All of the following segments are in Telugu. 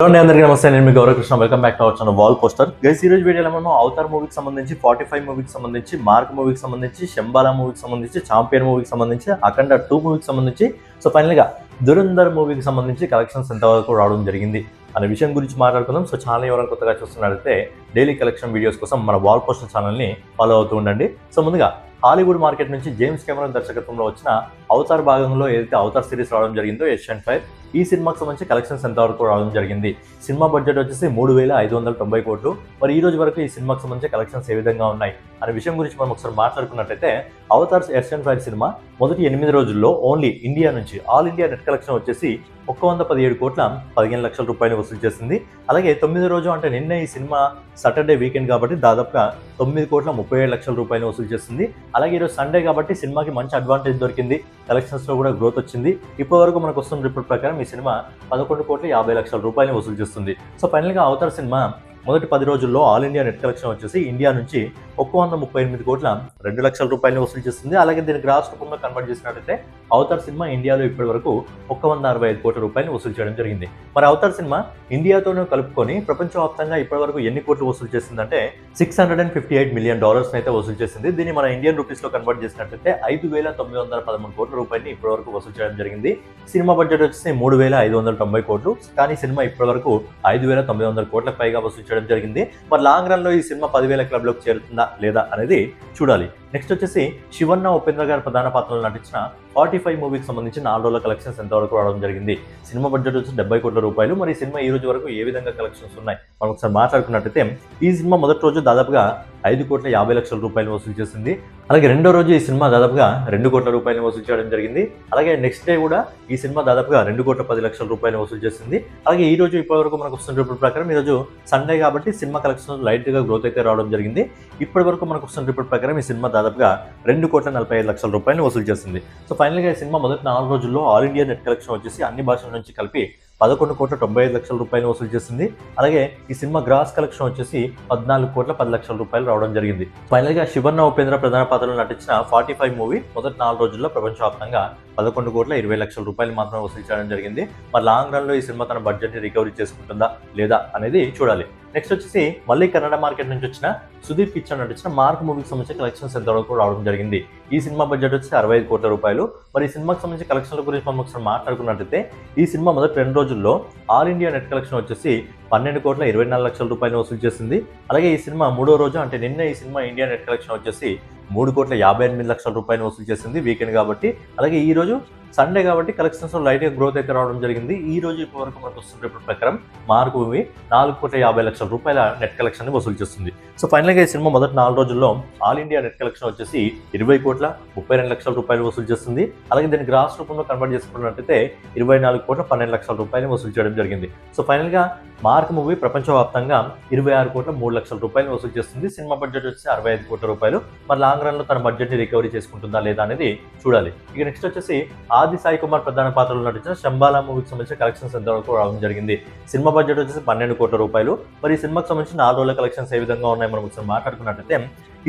అండి, అందరికీ నమస్తే. నేను మీ Gaurav Krishna. Welcome back to our channel wall poster. Guys, ఈ రోజు వీడియోలో మనం అవతార్ మూవీకి సంబంధించి, 45 మూవీకి సంబంధించి, మార్క్ మూవీకి సంబంధించి, శంబాలా మూవీకి సంబంధించి, చాంపియన్ మూవీకి సంబంధించి, అఖండ 2 మూవీకి సంబంధించి, ఫైనల్ గా దురంధర్ మూవీకి సంబంధించి కలెక్షన్స్ ఎంతవరకు రావడం జరిగింది అనే విషయం గురించి మాట్లాడుకుందాం. ఛానల్ ఎవరైనా కొత్తగా చూస్తున్నట్లయితే డైలీ కలెక్షన్ వీడియోస్ కోసం మన వాల్ పోస్టర్ ఛానల్ని ఫాలో అవుతూ ఉండండి. ముందుగా హాలీవుడ్ మార్కెట్ నుంచి జేమ్స్ కెమెరాన్ దర్శకత్వంలో వచ్చిన అవతార్ భాగంలో ఏదైతే అవతార్ సిరీస్ రావడం జరిగిందో ఏషియన్ ఫైర్, ఈ సినిమాకి సంబంధించి కలెక్షన్స్ ఎంతవరకు రావడం జరిగింది. సినిమా బడ్జెట్ వచ్చేసి 3,590 కోట్లు. మరి ఈ రోజు వరకు ఈ సినిమాకి సంబంధించి కలెక్షన్స్ ఏ విధంగా ఉన్నాయి అనే విషయం గురించి మనం ఒకసారి మాట్లాడుకున్నట్టయితే, అవతార్ ఏషియన్ ఫైర్ సినిమా మొదటి 8 రోజుల్లో ఓన్లీ ఇండియా నుంచి ఆల్ ఇండియా నెట్ కలెక్షన్ వచ్చేసి 117 కోట్ల 15 లక్షల రూపాయలు వసూలు చేసింది. అలాగే 9వ రోజు అంటే నిన్న ఈ సినిమా సాటర్డే వీకెండ్ కాబట్టి దాదాపుగా 9 కోట్ల 37 లక్షల రూపాయలు వసూలు చేసింది. అలాగే ఈరోజు సండే కాబట్టి సినిమాకి మంచి అడ్వాంటేజ్ దొరికింది, కలెక్షన్స్ లో కూడా గ్రోత్ వచ్చింది. ఇప్పటి వరకు మనకు వస్తున్న రిపోర్ట్ ప్రకారం ఈ సినిమా 11 కోట్ల 50 లక్షల రూపాయలు వసూలు చేస్తుంది. ఫైనల్ గా అవతార్ సినిమా మొదటి 10 రోజుల్లో ఆల్ ఇండియా నెట్ కలెక్షన్ వచ్చేసి ఇండియా నుంచి 138 కోట్ల 2 లక్షల రూపాయలు వసూలు చేస్తుంది. అలాగే దీనికి గ్రాస్ రూపంలో కన్వర్ట్ చేసినట్లయితే అవతార్ సినిమా ఇండియాలో ఇప్పటి వరకు 165 కోట్ల రూపాయలు వసూలు చేయడం జరిగింది. మరి అవతార్ సినిమా ఇండియాతోనే కలుపుకొని ప్రపంచవ్యాప్తంగా ఇప్పటి వరకు ఎన్ని కోట్లు వసూలు చేసిందంటే $658 మిలియన్ అయితే వసూలు చేసింది. దీన్ని మన ఇండియన్ రూపీస్ లో కన్వర్ట్ చేసినట్లయితే 5,913 కోట్ల రూపాయలని ఇప్పటి వరకు వసూలు చేయడం జరిగింది. సినిమా బడ్జెట్ వచ్చేసి 3,590 కోట్లు, కానీ సినిమా ఇప్పటి వరకు 5,900 కోట్లకు పైగా వసూలు చేయడం జరిగింది. మరి లాంగ్ రన్ లో ఈ సినిమా 10,000 క్లబ్ లోకి చేరుతుందా లేదా అనేది చూడాలి. నెక్స్ట్ వచ్చేసి శివన్న ఉపేంద్ర గారు ప్రధాన పాత్రలో నటించిన 45 మూవీకి సంబంధించి 4 రోజుల కలెక్షన్స్ ఎంతవరకు రావడం జరిగింది. సినిమా బడ్జెట్ వచ్చి 70 కోట్ల రూపాయలు. మరి ఈ సినిమా ఈ రోజు వరకు ఏ విధంగా కలెక్షన్స్ ఉన్నాయి మనం ఒకసారి మాట్లాడుకున్నట్టయితే, ఈ సినిమా మొదటి రోజు దాదాపుగా 5 కోట్ల 50 లక్షల రూపాయలు వసూలు చేసింది. అలాగే రెండో రోజు ఈ సినిమా దాదాపుగా 2 కోట్ల రూపాయలు వసూలు చేయడం జరిగింది. అలాగే నెక్స్ట్ డే కూడా ఈ సినిమా దాదాపుగా 2 కోట్ల 10 లక్షల రూపాయలు వసూలు చేసింది. అలాగే ఈ రోజు ఇప్పటి వరకు మనకు వస్తున్న రిపోర్ట్ ప్రకారం ఈ రోజు సండే కాబట్టి సినిమా కలెక్షన్ లైట్ గా గ్రోత్ అయితే రావడం జరిగింది. ఇప్పటి వరకు మనకు వస్తున్న రిపోర్ట్ ప్రకారం ఈ సినిమా దాదాపుగా 2 కోట్ల 45 లక్షల రూపాయలు వసూలు చేసింది. ఫైనల్ గా ఈ సినిమా మొదటి 4 రోజుల్లో ఆల్ ఇండియా నెట్ కలెక్షన్ వచ్చేసి అన్ని భాషల నుంచి కలిపి 11 కోట్ల 95 లక్షల రూపాయలు వసూలు చేసింది. అలాగే ఈ సినిమా గ్రాస్ కలెక్షన్ వచ్చేసి 14 కోట్ల 10 లక్షల రూపాయలు రావడం జరిగింది. ఫైనల్ గా శివన్న ఉపేంద్ర ప్రధాన పాత్రలో నటించిన 45 మూవీ మొదటి 4 రోజుల్లో ప్రపంచవ్యాప్తంగా 11 కోట్ల 20 లక్షల రూపాయలు మాత్రమే వసూలు చేయడం జరిగింది. మరి లాంగ్ రన్ లో ఈ సినిమా తన బడ్జెట్ ని రికవరీ చేసుకుంటుందా లేదా అనేది చూడాలి. నెక్స్ట్ వచ్చేసి మళ్ళీ కన్నడ మార్కెట్ నుంచి వచ్చిన సుధీర్ కిచ్చన్ నటించిన మార్క్ మూవీకి సంబంధించిన కలెక్షన్స్ ఎంతవరకు రావడం జరిగింది. ఈ సినిమా బడ్జెట్ వచ్చి 65 కోట్ల రూపాయలు. మరి ఈ సినిమాకి సంబంధించిన కలెక్షన్ల గురించి మనం ఒకసారి మాట్లాడుకున్నట్లయితే, ఈ సినిమా మొదటి 2 రోజుల్లో ఆల్ ఇండియా నెట్ కలెక్షన్ వచ్చేసి 12 కోట్ల 24 లక్షల రూపాయలు వసూలు చేసింది. అలాగే ఈ సినిమా 3వ రోజు అంటే నిన్న ఈ సినిమా ఇండియా నెట్ కలెక్షన్ వచ్చేసి 3 కోట్ల 58 లక్షల రూపాయలు వసూలు చేసింది వీకెండ్ కాబట్టి. అలాగే ఈ రోజు సండే కాబట్టి కలెక్షన్స్ లైట్ గా గ్రోత్ అయితే రావడం జరిగింది. ఈ రోజు ఇప్పటి వరకు మనకు వస్తున్న రిపోర్ట్ ప్రకారం మార్క్ మూవీ 4 కోట్ల 50 లక్షల రూపాయల నెట్ కలెక్షన్ ని వసూలు చేస్తుంది. ఫైనల్ గా ఈ సినిమా మొదటి 4 రోజుల్లో ఆల్ ఇండియా నెట్ కలెక్షన్ వచ్చేసి 20 కోట్ల 32 లక్షల రూపాయలు వసూలు చేస్తుంది. అలాగే దీన్ని గ్రాస్ రూపంలో కన్వర్ట్ చేసుకున్నట్టయితే 24 కోట్ల 12 లక్షల రూపాయలు వసూలు చేయడం జరిగింది. ఫైనల్ గా మార్క్ మూవీ ప్రపంచవ్యాప్తంగా 26 కోట్ల 3 లక్షల రూపాయలు వసూలు చేస్తుంది. సినిమా బడ్జెట్ వచ్చి 65 కోట్ల రూపాయలు. మరి లాంగ్ రన్ లో తన బడ్జెట్ ని రికవరీ చేసుకుంటుందా లేదా అనేది చూడాలి. ఇక నెక్స్ట్ వచ్చేసి ఆది సాయి కుమార్ ప్రధాన పాత్రలో నటించిన శంబాలా మూవీకి సంబంధించిన కలెక్షన్స్ ఎంతవరకు రావడం జరిగింది. సినిమా బడ్జెట్ వచ్చేసి 12 కోట్ల రూపాయలు. మరి ఈ సినిమాకి సంబంధించి 4 రోజుల కలెక్షన్స్ ఏ విధంగా ఉన్నాయి మనం ఒకసారి మాట్లాడుకున్నట్లయితే,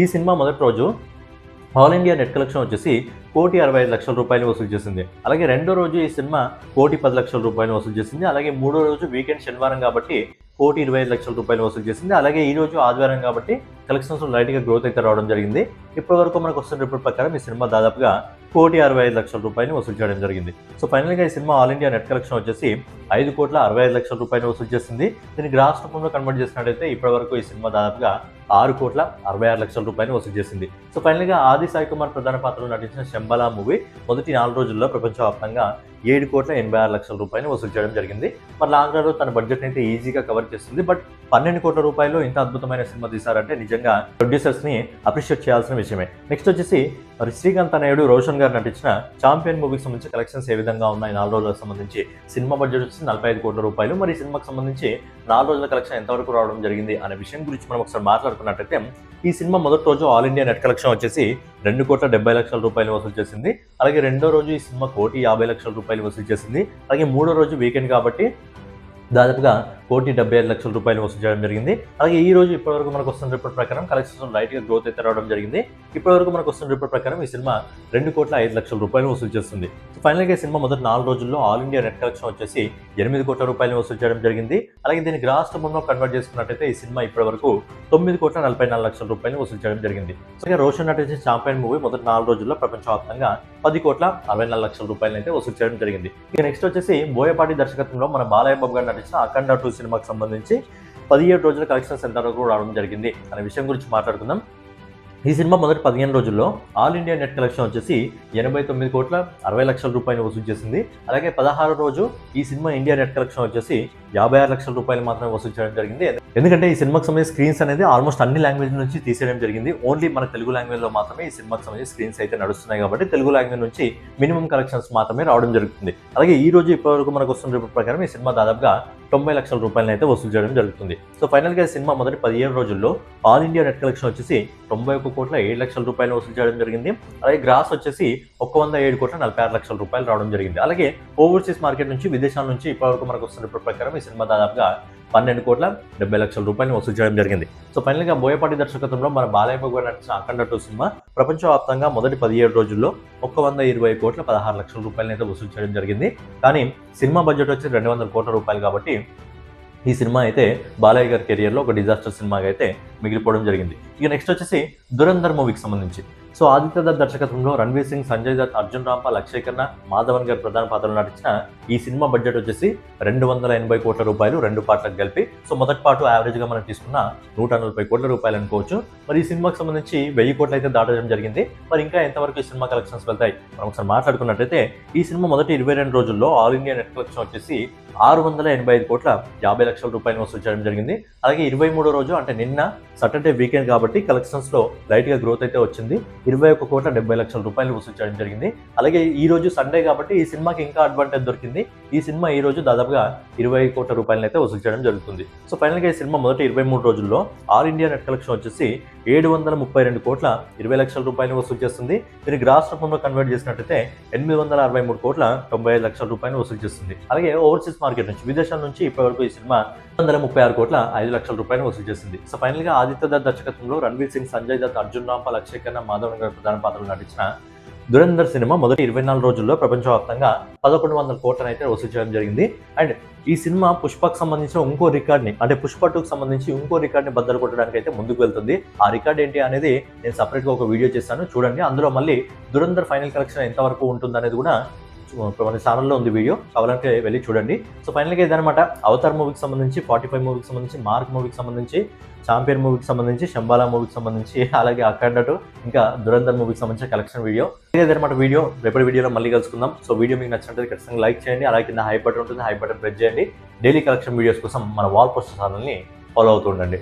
ఈ సినిమా మొదటి రోజు ఆల్ ఇండియా నెట్ కలెక్షన్ వచ్చేసి 1,65 లక్షల రూపాయలు వసూలు చేసింది. అలాగే రెండో రోజు ఈ సినిమా 1,10 లక్షల రూపాయలు వసూలు చేసింది. అలాగే మూడో రోజు వీకెండ్ శనివారం కాబట్టి 1,25 లక్షల రూపాయలు వసూలు చేసింది. అలాగే ఈ రోజు ఆదివారం కాబట్టి కలెక్షన్స్ లైట్ గా గ్రోత్ అయితే రావడం జరిగింది. ఇప్పటి వరకు మనకు వస్తున్న రిపోర్ట్ ప్రకారం ఈ సినిమా దాదాపుగా 1,65 లక్షల రూపాయలు వసూలు చేయడం జరిగింది. ఫైనల్ గా ఈ cinema all India net collection వచ్చేసి 5 కోట్ల 65 లక్షల రూపాయలు వసూలు చేసింది. దీన్ని గ్రాస్ రూపంలో కన్వర్ట్ చేసినట్టయితే ఇప్పటి వరకు ఈ సినిమా దాదాపుగా 6 కోట్ల 66 లక్షల రూపాయలు వసూలు చేసింది. ఫైనల్ గా ఆది సాయి కుమార్ ప్రధాన పాత్రలో నటించిన శంబాలా మూవీ మొదటి 4 రోజుల్లో ప్రపంచవ్యాప్తంగా 7 కోట్ల 86 లక్షల రూపాయలు వసూలు చేయడం జరిగింది. మరి లాంగ్ రన్ లో తన బడ్జెట్ అయితే ఈజీగా కవర్ చేస్తుంది. బట్ 12 కోట్ల రూపాయలు ఇంత అద్భుతమైన సినిమా తీశారంటే నిజంగా ప్రొడ్యూసర్స్ ని అప్రిషియేట్ చేయాల్సిన విషయమే. నెక్స్ట్ వచ్చేసి మరి శ్రీకాంత్ నాయుడు రోషన్ గారు నటించిన చాంపియన్ మూవీకి సంబంధించి కలెక్షన్స్ ఏ విధంగా ఉన్నాయి 4 రోజులకు సంబంధించి. సినిమా బడ్జెట్ వచ్చి 45 కోట్ల రూపాయలు. మరి ఈ సినిమాకి సంబంధించి 4 రోజుల కలెక్షన్ ఎంతవరకు రావడం జరిగింది అనే విషయం గురించి మనం ఒకసారి మాట్లాడుకున్నట్టయితే, ఈ సినిమా మొదటి రోజు ఆల్ ఇండియా నెట్ కలెక్షన్ వచ్చేసి 2 కోట్ల 70 లక్షల రూపాయలు వసూలు చేసింది. అలాగే రెండో రోజు ఈ సినిమా 1,50 లక్షల రూపాయలు వసూలు చేసింది. అలాగే మూడో రోజు వీకెండ్ కాబట్టి దాదాపుగా 1,75,00,000 వసూలు చేయడం జరిగింది. అలాగే ఈ రోజు ఇప్పటివరకు మనకు వస్తున్న రిపోర్ట్ ప్రకారం కలెక్షన్స్ లైట్గా గ్రోత్ అయితే రావడం జరిగింది. ఇప్పటివరకు మనకు వస్తున్న రిపోర్ట్ ప్రకారం ఈ సినిమా 2,05,00,000 వసూలు చేస్తుంది. సో ఫైనల్గా ఈ సినిమా మొదటి 4 రోజుల్లో ఆల్ ఇండియా నెట్ కలెక్షన్ వచ్చేసి 8 కోట్ల రూపాయలు వసూలు చేయడం జరిగింది. అలాగే దీన్ని గ్రాస్ రూపంలో కన్వర్ట్ చేసుకున్నట్టయితే ఈ సినిమా ఇప్పటివరకు 9,44,00,000 వసూలు చేయడం జరిగింది. సో రోషన్ నటించిన చాంపియన్ మూవీ మొదటి 4 రోజుల్లో ప్రపంచవ్యాప్తంగా 10,64,00,000 అయితే వసూలు చేయడం జరిగింది. ఇక నెక్స్ట్ వచ్చేసి బోయపాటి దర్శకత్వంలో మన బాలయ్య బాబు గారు నటించిన అఖండ 2 సినిమాకి సంబంధించి 17 రోజుల కలెక్షన్స్ ఎంతవరకు రావడం జరిగింది అనే విషయం గురించి మాట్లాడుకుందాం. ఈ సినిమా మొదటి 15 రోజుల్లో ఆల్ ఇండియా నెట్ కలెక్షన్ వచ్చేసి 89,60,00,000 వసూలు చేసింది. అలాగే 16 రోజు ఈ సినిమా ఇండియా నెట్ కలెక్షన్ వచ్చేసి 56,00,000 మాత్రమే వసూలు చేయడం జరిగింది. ఎందుకంటే ఈ సినిమాకి సంబంధించిన స్క్రీన్స్ అనేది ఆల్మోస్ట్ అన్ని లాంగ్వేజ్ నుంచి తీసేయడం జరిగింది. ఓన్లీ మన తెలుగు లాంగ్వేజ్ లో మాత్రమే ఈ సినిమాకి సంబంధించిన స్క్రీన్స్ అయితే నడుస్తున్నాయి కాబట్టి తెలుగు లాంగ్వేజ్ నుంచి మినిమం కలెక్షన్స్ మాత్రమే రావడం జరుగుతుంది. అలాగే ఈ రోజు ఇప్పటివరకు మనకు వస్తున్న రిపోర్ట్ ప్రకారం ఈ సినిమా దాదాపుగా 90 లక్షల రూపాయలను అయితే వసూలు చేయడం జరుగుతుంది. సో ఫైనల్ గా ఈ సినిమా మొదటి 17 రోజుల్లో ఆల్ ఇండియా నెట్ కలెక్షన్ వచ్చేసి 91,07,00,000 రూపాయలు వసూలు చేయడం జరిగింది. అలాగే గ్రాస్ వచ్చేసి 107,46,00,000 రావడం జరిగింది. అలాగే ఓవర్సీస్ మార్కెట్ నుంచి విదేశాల నుంచి ఇప్పటివరకు మనకు వస్తున్న రిపోర్ట్ ప్రకారం ఈ సినిమా దాదాపుగా 12,70,00,000 రూపాయలు వసూలు చేయడం జరిగింది. సో ఫైనల్ గా బోయపాటి దర్శకత్వంలో మన బాలయ్య బాబు గారు నటించిన అఖండ 2 సినిమా ప్రపంచవ్యాప్తంగా మొదటి 17 రోజుల్లో 120,16,00,000 రూపాయలను అయితే వసూలు చేయడం జరిగింది. కానీ సినిమా బడ్జెట్ వచ్చి 200 కోట్ల రూపాయలు కాబట్టి ఈ సినిమా అయితే బాలయ్య గారి కెరియర్లో ఒక డిజాస్టర్ సినిమాగా అయితే మిగిలిపోవడం జరిగింది. ఇక నెక్స్ట్ వచ్చేసి దురంధర్ మూవీకి సంబంధించి సో ఆదిత్య దత్ దర్శకత్వంలో రణ్వీర్ సింగ్, సంజయ్ దత్, అర్జున్ రాంపాల్, అక్షయ్ ఖన్నా, మాధవన్ గారు ప్రధాన పాత్రలు నటించిన ఈ సినిమా బడ్జెట్ వచ్చేసి 280 కోట్ల రూపాయలు 2 పార్ట్లకు కలిపి. సో మొదటి పార్ట్ యావరేజ్ గా మనం తీసుకున్న 140 కోట్ల రూపాయలు అనుకోవచ్చు. మరి ఈ సినిమాకి సంబంధించి 1000 కోట్లు అయితే దాటడం జరిగింది. మరి ఇంకా ఎంతవరకు ఈ సినిమా కలెక్షన్స్ వెళ్తాయి మనం ఒకసారి మాట్లాడుకున్నట్టయితే ఈ సినిమా మొదటి 22 రోజుల్లో ఆల్ ఇండియా నెట్ కలెక్షన్ వచ్చేసి 685,50,00,000 వసూలు చేయడం జరిగింది. అలాగే 23 రోజు అంటే నిన్న సాటర్డే వీకెండ్ కాబట్టి కలెక్షన్స్ లో లైట్ గా గ్రోత్ అయితే వచ్చింది. 21,70,00,000 వసూలు చేయడం జరిగింది. అలాగే ఈ రోజు సండే కాబట్టి ఈ సినిమాకి ఇంకా అడ్వాంటేజ్ దొరికింది. ఈ సినిమా ఈ రోజు దాదాపుగా 20 కోట్ల రూపాయలు అయితే వసూలు చేయడం జరుగుతుంది. సో ఫైనల్ గా ఈ సినిమా మొదటి 23 రోజుల్లో ఆల్ ఇండియా నెట్ కలెక్షన్ వచ్చేసి 732,20,00,000 వసూలు చేస్తుంది. దీన్ని గ్రాస్ రూపంలో కన్వర్ట్ చేసినట్టయితే 863,95,00,000 వసూలు చేస్తుంది. అలాగే ఓవర్సీస్ మార్కెట్ నుంచి విదేశాల నుంచి ఇప్పటివరకు ఈ సినిమా 136,05,00,000 వసూలు చేసింది. సో ఫైనల్ గా ఆదిత్య దత్ దర్శకత్వంలో రణ్వీర్ సింగ్, సంజయ్ దత్, అర్జున్ రాంపాల్, అక్షయ్ ఖన్నా, మాధవన్ గారు ప్రధాన పాత్రలు నటించిన దురంధర్ సినిమా మొదటి 24 రోజుల్లో ప్రపంచవ్యాప్తంగా 1,100 కోట్లను అయితే వసూలు చేయడం జరిగింది. అండ్ ఈ సినిమా పుష్పకు సంబంధించిన ఇంకో రికార్డ్ని అంటే పుష్ప 2కి సంబంధించి ఇంకో రికార్డ్ని బద్దలు కొట్టడానికి అయితే ముందుకు వెళ్తుంది. ఆ రికార్డ్ ఏంటి అనేది నేను సపరేట్గా ఒక వీడియో చేశాను, చూడండి. అందులో మళ్ళీ దురంధర్ ఫైనల్ కలెక్షన్ ఎంతవరకు ఉంటుంది అనేది కూడా మన ఛానల్లో ఉంది వీడియో, కావాలంటే వెళ్ళి చూడండి. సో ఫైనల్గా ఇదనమాట అవతార్ మూవీకి సంబంధించి, 45 మూవీకి సంబంధించి, మార్క్ మూవీకి సంబంధించి, చాంపియన్ మూవీకి సంబంధించి, శంబాలా మూవీకి సంబంధించి, అలాగే అఖండ 2 ఇంకా దురంధర్ మూవీకి సంబంధించిన కలెక్షన్ వీడియో ఇదనమాట. వీడియో రేపటి వీడియోలో మళ్ళీ కలుసుకుందాం. సో వీడియో మీకు నచ్చినట్లయితే ఖచ్చితంగా లైక్ చేయండి. అలాగే కింద హై బటన్ ఉంటుంది, హై బటన్ ప్రెస్ చేయండి. డైలీ కలెక్షన్ వీడియోస్ కోసం మన వాల్ పోస్టర్ ఛానల్ని ఫాలో అవుతూ ఉండండి.